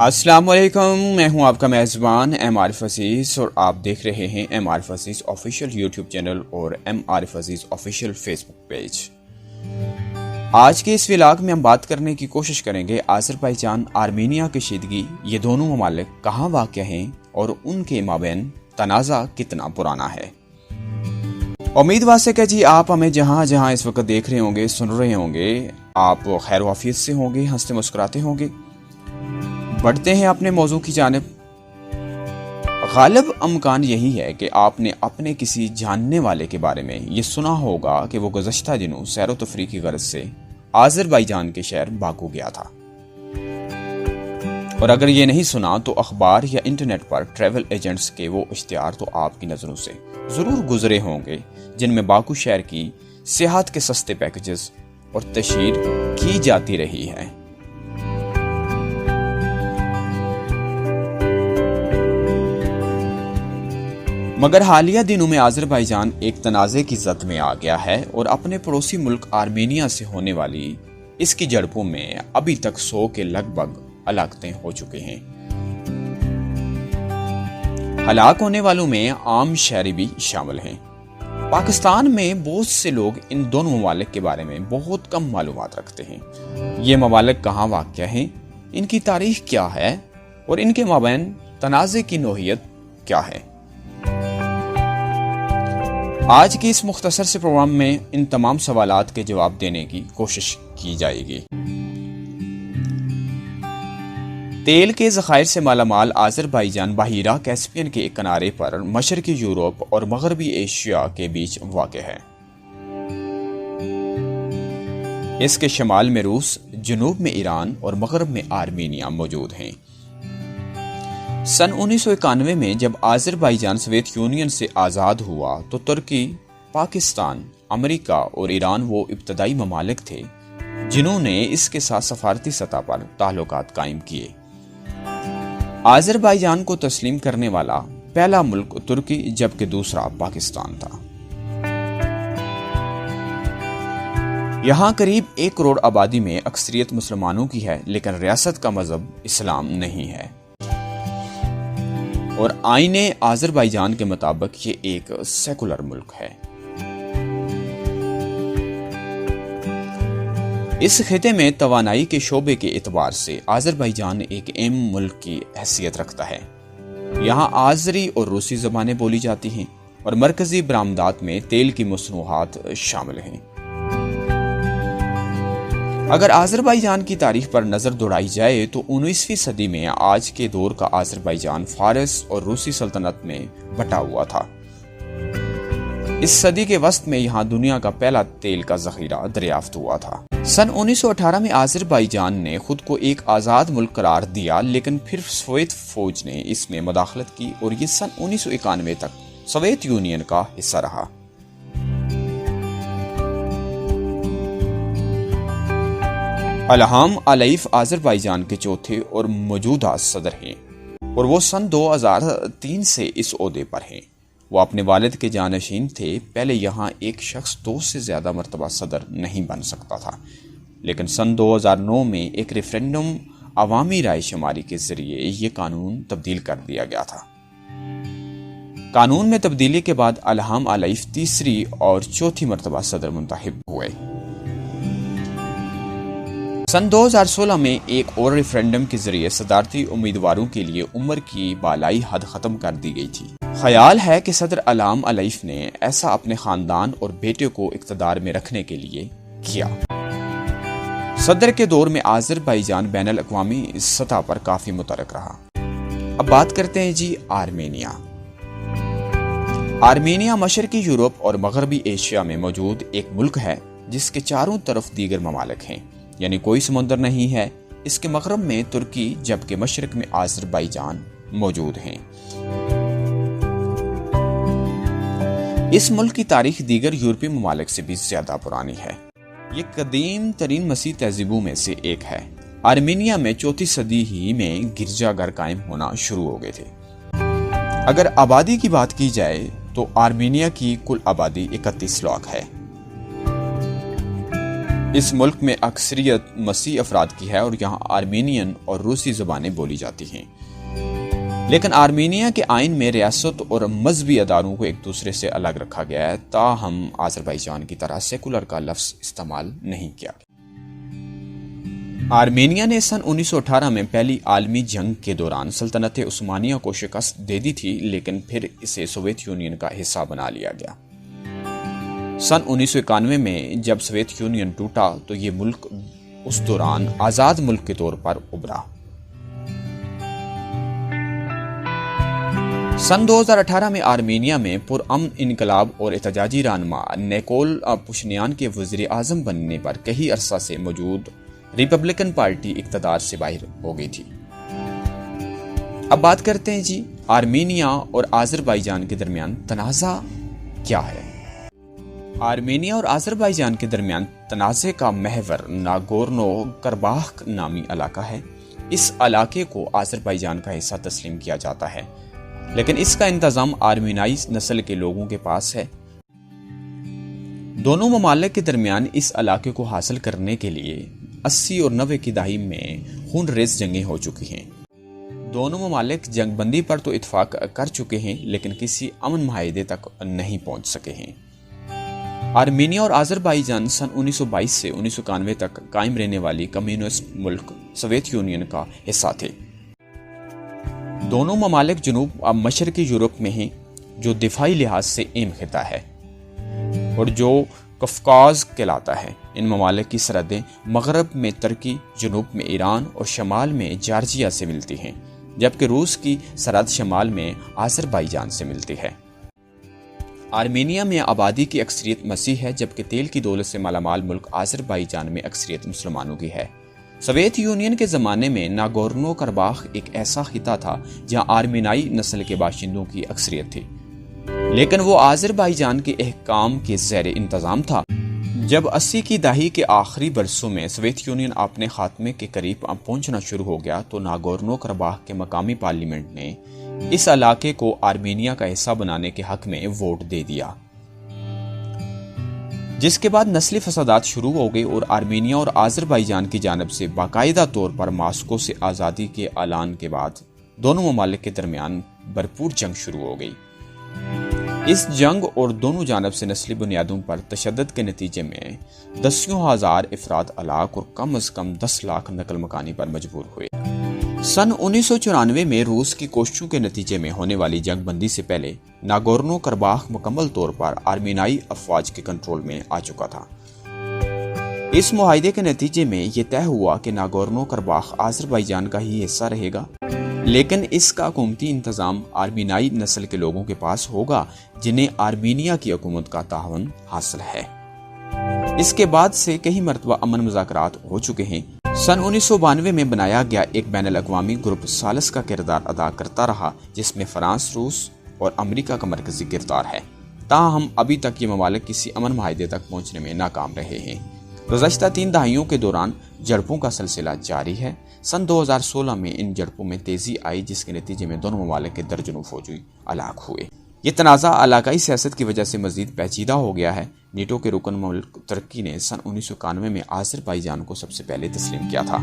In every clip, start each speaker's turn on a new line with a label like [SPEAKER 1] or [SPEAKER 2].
[SPEAKER 1] السلام علیکم، میں ہوں آپ کا میزبان ایم عارف عزیز اور آپ دیکھ رہے ہیں ایم عارف عزیز آفیشیل یوٹیوب چینل اور ایم عارف عزیز آفیشیل فیس بک پیج۔ آج کے اس ولاگ میں ہم بات کرنے کی کوشش کریں گے آذربائیجان آرمینیا کشیدگی، یہ دونوں ممالک کہاں واقع ہیں اور ان کے مابین تنازع کتنا پرانا ہے۔ امید واسے کہ جی آپ ہمیں جہاں جہاں اس وقت دیکھ رہے ہوں گے، سن رہے ہوں گے، آپ خیر و عافیت سے ہوں گے، ہنستے مسکراتے ہوں گے۔ بڑھتے ہیں اپنے موضوع کی جانب۔ غالب امکان یہی ہے کہ آپ نے اپنے کسی جاننے والے کے بارے میں یہ سنا ہوگا کہ وہ گزشتہ دنوں سیر و تفریح کی غرض سے آذربائیجان کے شہر باکو گیا تھا، اور اگر یہ نہیں سنا تو اخبار یا انٹرنیٹ پر ٹریول ایجنٹس کے وہ اشتہار تو آپ کی نظروں سے ضرور گزرے ہوں گے، جن میں باکو شہر کی سیاحت کے سستے پیکجز اور تشہیر کی جاتی رہی ہے۔ مگر حالیہ دنوں میں آذربائیجان ایک تنازع کی زد میں آ گیا ہے اور اپنے پڑوسی ملک آرمینیا سے ہونے والی اس کی جھڑپوں میں ابھی تک 100 کے لگ بھگ ہلاکتیں ہو چکے ہیں۔ ہلاک ہونے والوں میں عام شہری بھی شامل ہیں۔ پاکستان میں بہت سے لوگ ان دونوں ممالک کے بارے میں بہت کم معلومات رکھتے ہیں۔ یہ ممالک کہاں واقع ہیں، ان کی تاریخ کیا ہے اور ان کے مابین تنازع کی نوعیت کیا ہے۔ آج کی اس مختصر سے پروگرام میں ان تمام سوالات کے جواب دینے کی کوشش کی جائے گی۔ تیل کے ذخائر سے مالا مال آذربائیجان بحیرہ کیسپیئن کے ایک کنارے پر مشرقی یورپ اور مغربی ایشیا کے بیچ واقع ہے۔ اس کے شمال میں روس، جنوب میں ایران اور مغرب میں آرمینیا موجود ہیں۔ سن 1991 میں جب آذربائیجان سوویت یونین سے آزاد ہوا تو ترکی، پاکستان، امریکہ اور ایران وہ ابتدائی ممالک تھے جنہوں نے اس کے ساتھ سفارتی سطح پر تعلقات قائم کیے۔ آذربائیجان کو تسلیم کرنے والا پہلا ملک ترکی جبکہ دوسرا پاکستان تھا۔ یہاں قریب 1 کروڑ آبادی میں اکثریت مسلمانوں کی ہے، لیکن ریاست کا مذہب اسلام نہیں ہے، اور آئین آذربائیجان کے مطابق یہ ایک سیکولر ملک ہے۔ اس خطے میں توانائی کے شعبے کے اعتبار سے آذربائیجان ایک اہم ملک کی حیثیت رکھتا ہے۔ یہاں آذری اور روسی زبانیں بولی جاتی ہیں اور مرکزی برآمدات میں تیل کی مصنوعات شامل ہیں۔ اگر آذربائیجان کی تاریخ پر نظر دوڑائی جائے تو 19ویں صدی میں آج کے دور کا آذربائیجان فارس اور روسی سلطنت میں بٹا ہوا تھا۔ اس صدی کے وسط میں یہاں دنیا کا پہلا تیل کا ذخیرہ دریافت ہوا تھا۔ سن 1918 میں آذربائیجان نے خود کو ایک آزاد ملک قرار دیا، لیکن پھر سوویت فوج نے اس میں مداخلت کی اور یہ سن 1991 تک سوویت یونین کا حصہ رہا۔ الہام علیف آذربائیجان کے چوتھے اور موجودہ صدر ہیں، اور وہ سن 2003 سے اس عہدے پر ہیں۔ وہ اپنے والد کے جانشین تھے۔ پہلے یہاں ایک شخص 2 سے زیادہ مرتبہ صدر نہیں بن سکتا تھا، لیکن سن 2009 میں ایک ریفرینڈم عوامی رائے شماری کے ذریعے یہ قانون تبدیل کر دیا گیا تھا۔ قانون میں تبدیلی کے بعد الہام علیف تیسری اور چوتھی مرتبہ صدر منتخب ہوئے۔ سن 2016 میں ایک اور ریفرینڈم کے ذریعے صدارتی امیدواروں کے لیے عمر کی بالائی حد ختم کر دی گئی تھی۔ خیال ہے کہ صدر الہام علیف نے ایسا اپنے خاندان اور بیٹے کو اقتدار میں رکھنے کے لیے کیا۔ صدر کے دور میں آذربائیجان بین الاقوامی سطح پر کافی متحرک رہا۔ اب بات کرتے ہیں جی آرمینیا۔ آرمینیا مشرقی یورپ اور مغربی ایشیا میں موجود ایک ملک ہے جس کے چاروں طرف دیگر ممالک ہیں، یعنی کوئی سمندر نہیں ہے۔ اس کے مغرب میں ترکی جبکہ مشرق میں آذربائیجان موجود ہیں۔ اس ملک کی تاریخ دیگر یورپی ممالک سے بھی زیادہ پرانی ہے۔ یہ قدیم ترین مسیح تہذیبوں میں سے ایک ہے۔ آرمینیا میں 4 صدی ہی میں گرجا گھر قائم ہونا شروع ہو گئے تھے۔ اگر آبادی کی بات کی جائے تو آرمینیا کی کل آبادی 31 لاکھ ہے۔ اس ملک میں اکثریت مسیحی افراد کی ہے اور یہاں آرمینین اور روسی زبانیں بولی جاتی ہیں، لیکن آرمینیا کے آئین میں ریاست اور مذہبی اداروں کو ایک دوسرے سے الگ رکھا گیا ہے، تاہم آذربائیجان کی طرح سیکولر کا لفظ استعمال نہیں کیا گیا۔ آرمینیا نے سن 1918 میں پہلی عالمی جنگ کے دوران سلطنت عثمانیہ کو شکست دے دی تھی، لیکن پھر اسے سوویت یونین کا حصہ بنا لیا گیا۔ سن 1991 میں جب سوویت یونین ٹوٹا تو یہ ملک اس دوران آزاد ملک کے طور پر ابھرا۔ سن 2018 میں آرمینیا میں پرامن انقلاب اور احتجاجی رہنما نیکول پشنیان کے وزیر اعظم بننے پر کئی عرصہ سے موجود ریپبلکن پارٹی اقتدار سے باہر ہو گئی تھی۔ اب بات کرتے ہیں آرمینیا اور آذربائیجان کے درمیان تنازع کیا ہے۔ آرمینیا اور آذربائیجان کے درمیان تنازع کا محور ناگورنو کرباخ نامی علاقہ ہے۔ اس علاقے کو آذربائیجان کا حصہ تسلیم کیا جاتا ہے، لیکن اس کا انتظام آرمینائی نسل کے لوگوں کے پاس ہے۔ دونوں ممالک کے درمیان اس علاقے کو حاصل کرنے کے لیے 80 اور 90 کی دہائی میں خون ریز جنگیں ہو چکی ہیں۔ دونوں ممالک جنگ بندی پر تو اتفاق کر چکے ہیں، لیکن کسی امن معاہدے تک نہیں پہنچ سکے ہیں۔ آرمینیا اور آذربائیجان سن 1922 سے 1991 تک قائم رہنے والی کمیونسٹ ملک سوویت یونین کا حصہ تھے۔ دونوں ممالک جنوب مشرقی یورپ میں ہیں، جو دفاعی لحاظ سے اہم خطہ ہے اور جو قفقاز کہلاتا ہے۔ ان ممالک کی سرحدیں مغرب میں ترکی، جنوب میں ایران اور شمال میں جارجیا سے ملتی ہیں، جبکہ روس کی سرحد شمال میں آذربائیجان سے ملتی ہے۔ آرمینیا میں آبادی کی اکثریت مسیح ہے، جبکہ تیل کی دولت سے مالا مال ملک آذربائیجان میں اکثریت مسلمانوں کی ہے۔ سوویت یونین کے زمانے میں ناگورنو کرباخ ایک ایسا خطہ تھا جہاں آرمینائی نسل کے باشندوں کی اکثریت تھی، لیکن وہ آذربائیجان کے احکام کے زیر انتظام تھا۔ جب 80 کی دہائی کے آخری برسوں میں سوویت یونین اپنے خاتمے کے قریب پہنچنا شروع ہو گیا تو ناگورنو کرباخ کے مقامی پارلیمنٹ نے اس علاقے کو آرمینیا کا حصہ بنانے کے حق میں ووٹ دے دیا، جس کے بعد نسلی فسادات شروع ہو گئے اور آرمینیا اور آذربائیجان کی جانب سے باقاعدہ طور پر ماسکو سے آزادی کے اعلان کے بعد دونوں ممالک کے درمیان بھرپور جنگ شروع ہو گئی۔ اس جنگ اور دونوں جانب سے نسلی بنیادوں پر تشدد کے نتیجے میں دسیوں ہزار افراد ہلاک اور کم از کم 10 لاکھ نقل مکانی پر مجبور ہوئے۔ سن 1994 میں روس کی کوششوں کے نتیجے میں ہونے والی جنگ بندی سے پہلے ناگورنو کرباخ مکمل طور پر آرمینائی افواج کے کنٹرول میں آ چکا تھا۔ اس معاہدے کے نتیجے میں یہ طے ہوا کہ ناگورنو کرباخ آذربائیجان کا ہی حصہ رہے گا، لیکن اس کا حکومتی انتظام آرمینائی نسل کے لوگوں کے پاس ہوگا جنہیں آرمینیا کی حکومت کا تعاون حاصل ہے۔ اس کے بعد سے کئی مرتبہ امن مذاکرات ہو چکے ہیں۔ سن 1992 میں بنایا گیا ایک بین الاقوامی گروپ سالس کا کردار ادا کرتا رہا، جس میں فرانس، روس اور امریکہ کا مرکزی کردار ہے، تاہم ابھی تک یہ ممالک کسی امن معاہدے تک پہنچنے میں ناکام رہے ہیں۔ گزشتہ 3 دہائیوں کے دوران جھڑپوں کا سلسلہ جاری ہے۔ سن 2016 میں ان جھڑپوں میں تیزی آئی، جس کے نتیجے میں دونوں ممالک کے درجنوں فوجی ہلاک ہوئے۔ یہ تنازع علاقائی سیاست کی وجہ سے مزید پیچیدہ ہو گیا ہے۔ نیٹو کے رکن ملک ترکی نے سن 1991 میں آذربائیجان کو سب سے پہلے تسلیم کیا تھا۔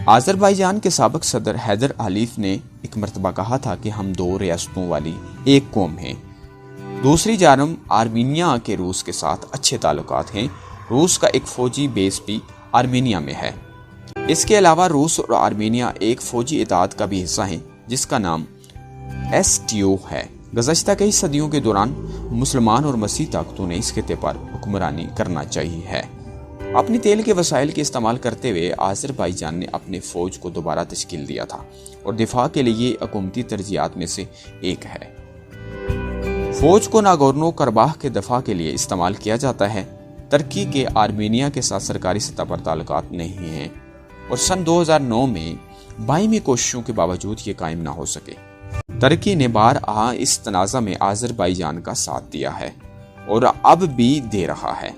[SPEAKER 1] آذربائیجان کے سابق صدر حیدر علیف نے ایک مرتبہ کہا تھا کہ ہم 2 ریاستوں والی ایک قوم ہیں۔ دوسری جانب آرمینیا کے روس کے ساتھ اچھے تعلقات ہیں۔ روس کا ایک فوجی بیس بھی آرمینیا میں ہے۔ اس کے علاوہ روس اور آرمینیا ایک فوجی اتحاد کا بھی حصہ ہیں جس کا نام STO ہے۔ گزشتہ کئی صدیوں کے دوران مسلمان اور مسیح طاقتوں نے اس خطے پر حکمرانی کرنا چاہی ہے۔ اپنی تیل کے وسائل کے استعمال کرتے ہوئے آذربائیجان نے اپنے فوج کو دوبارہ تشکیل دیا تھا اور دفاع کے لیے حکومتی ترجیحات میں سے ایک ہے۔ فوج کو ناگورنو کرباخ کے دفاع کے لیے استعمال کیا جاتا ہے۔ ترکی کے آرمینیا کے ساتھ سرکاری سطح پر تعلقات نہیں ہیں اور سن 2009 میں باہمی کوششوں کے باوجود یہ قائم نہ ہو سکے۔ ترکی نے بارہا اس تنازع میں آذربائیجان کا ساتھ دیا ہے اور اب بھی دے رہا ہے۔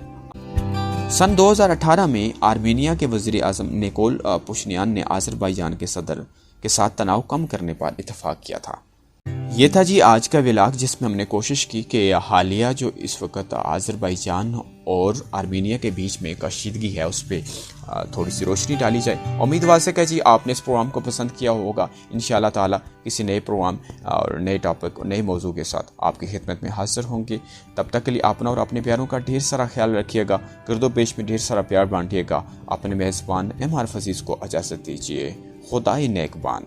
[SPEAKER 1] سن 2018 میں آرمینیا کے وزیر اعظم نیکول پشنیان نے آذربائیجان کے صدر کے ساتھ تناؤ کم کرنے پر اتفاق کیا تھا۔ یہ تھا جی آج کا ولاگ، جس میں ہم نے کوشش کی کہ حالیہ جو اس وقت آذربائیجان اور آرمینیا کے بیچ میں کشیدگی ہے اس پہ تھوڑی سی روشنی ڈالی جائے۔ امید واسع ہے جی آپ نے اس پروگرام کو پسند کیا ہوگا۔ انشاءاللہ تعالی کسی نئے پروگرام اور نئے ٹاپک، نئے موضوع کے ساتھ آپ کی خدمت میں حاضر ہوں گے۔ تب تک کے لیے اپنا اور اپنے پیاروں کا ڈھیر سارا خیال رکھیے گا، گرد و پیش میں ڈھیر سارا پیار بانٹیے گا۔ اپنے میزبان ایم عارف عزیز کو اجازت دیجیے۔ خدائے نیکبان۔